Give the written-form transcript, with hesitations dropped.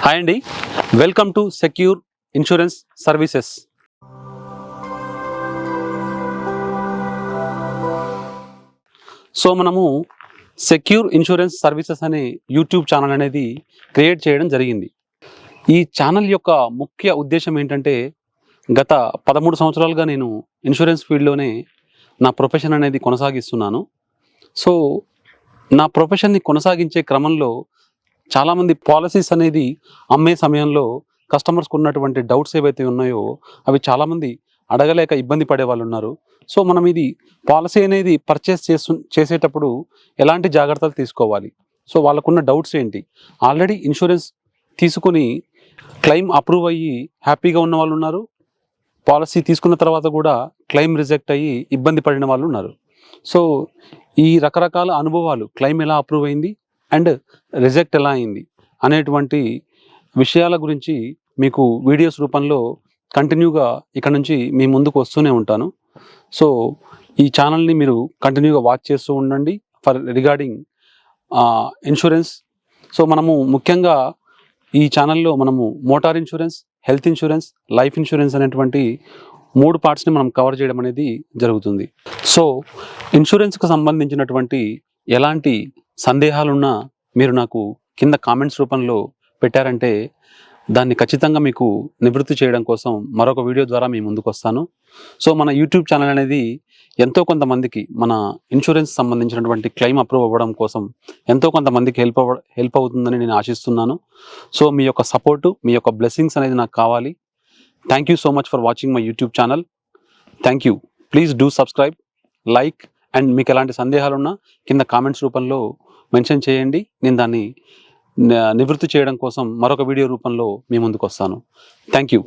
Hi అండి, welcome to secure insurance services. So మనము secure insurance services అనే YouTube channel అనేది క్రియేట్ చేయడం జరిగింది. ఈ ఛానల్ యొక్క ముఖ్య ఉద్దేశం ఏంటంటే, గత 13 సంవత్సరాలుగా నేను ఇన్సూరెన్స్ ఫీల్డ్లోనే నా ప్రొఫెషన్ అనేది కొనసాగిస్తున్నాను. సో నా ప్రొఫెషన్ని కొనసాగించే క్రమంలో చాలామంది పాలసీస్ అనేది అమ్మే సమయంలో కస్టమర్స్కి ఉన్నటువంటి డౌట్స్ ఏవైతే ఉన్నాయో అవి చాలామంది అడగలేక ఇబ్బంది పడే వాళ్ళు ఉన్నారు. సో మనం ఇది పాలసీ అనేది పర్చేస్ చేసేటప్పుడు ఎలాంటి జాగ్రత్తలు తీసుకోవాలి, సో వాళ్ళకున్న డౌట్స్ ఏంటి, ఆల్రెడీ ఇన్సూరెన్స్ తీసుకుని క్లెయిమ్ అప్రూవ్ అయ్యి హ్యాపీగా ఉన్న వాళ్ళు ఉన్నారు, పాలసీ తీసుకున్న తర్వాత కూడా క్లెయిమ్ రిజెక్ట్ అయ్యి ఇబ్బంది పడిన వాళ్ళు ఉన్నారు. సో ఈ రకరకాల అనుభవాలు, క్లెయిమ్ ఎలా అప్రూవ్ అయింది అండ్ రిజెక్ట్ ఎలా అయింది అనేటువంటి విషయాల గురించి మీకు వీడియోస్ రూపంలో కంటిన్యూగా ఇక్కడ నుంచి మీ ముందుకు వస్తూనే ఉంటాను. సో ఈ ఛానల్ని మీరు కంటిన్యూగా వాచ్ చేస్తూ ఉండండి ఫర్ రిగార్డింగ్ ఇన్సూరెన్స్. సో మనము ముఖ్యంగా ఈ ఛానల్లో మనము motor insurance, health insurance, life insurance అనేటువంటి 3 పార్ట్స్ని మనం కవర్ చేయడం అనేది జరుగుతుంది. సో ఇన్సూరెన్స్కి సంబంధించినటువంటి ఎలాంటి సందేహాలున్నా మీరు నాకు కింద కామెంట్స్ రూపంలో పెట్టారంటే దాన్ని ఖచ్చితంగా మీకు నివృత్తి చేయడం కోసం మరొక వీడియో ద్వారా మీ ముందుకు వస్తాను. సో మన యూట్యూబ్ ఛానల్ అనేది ఎంతో కొంతమందికి మన ఇన్సూరెన్స్ సంబంధించినటువంటి క్లెయిమ్ అప్రూవ్ అవ్వడం కోసం ఎంతో కొంతమందికి హెల్ప్ అవుతుందని నేను ఆశిస్తున్నాను. సో మీ యొక్క సపోర్టు, మీ యొక్క బ్లెస్సింగ్స్ అనేది నాకు కావాలి. Thank you so much for watching my YouTube channel. Thank you. Please do subscribe, like and మీకు ఎలాంటి సందేహాలున్నా కింద కామెంట్స్ రూపంలో మెన్షన్ చేయండి. నేను దాన్ని నివృత్తి చేయడం కోసం మరొక వీడియో రూపంలో మీ ముందుకు వస్తాను. Thank you.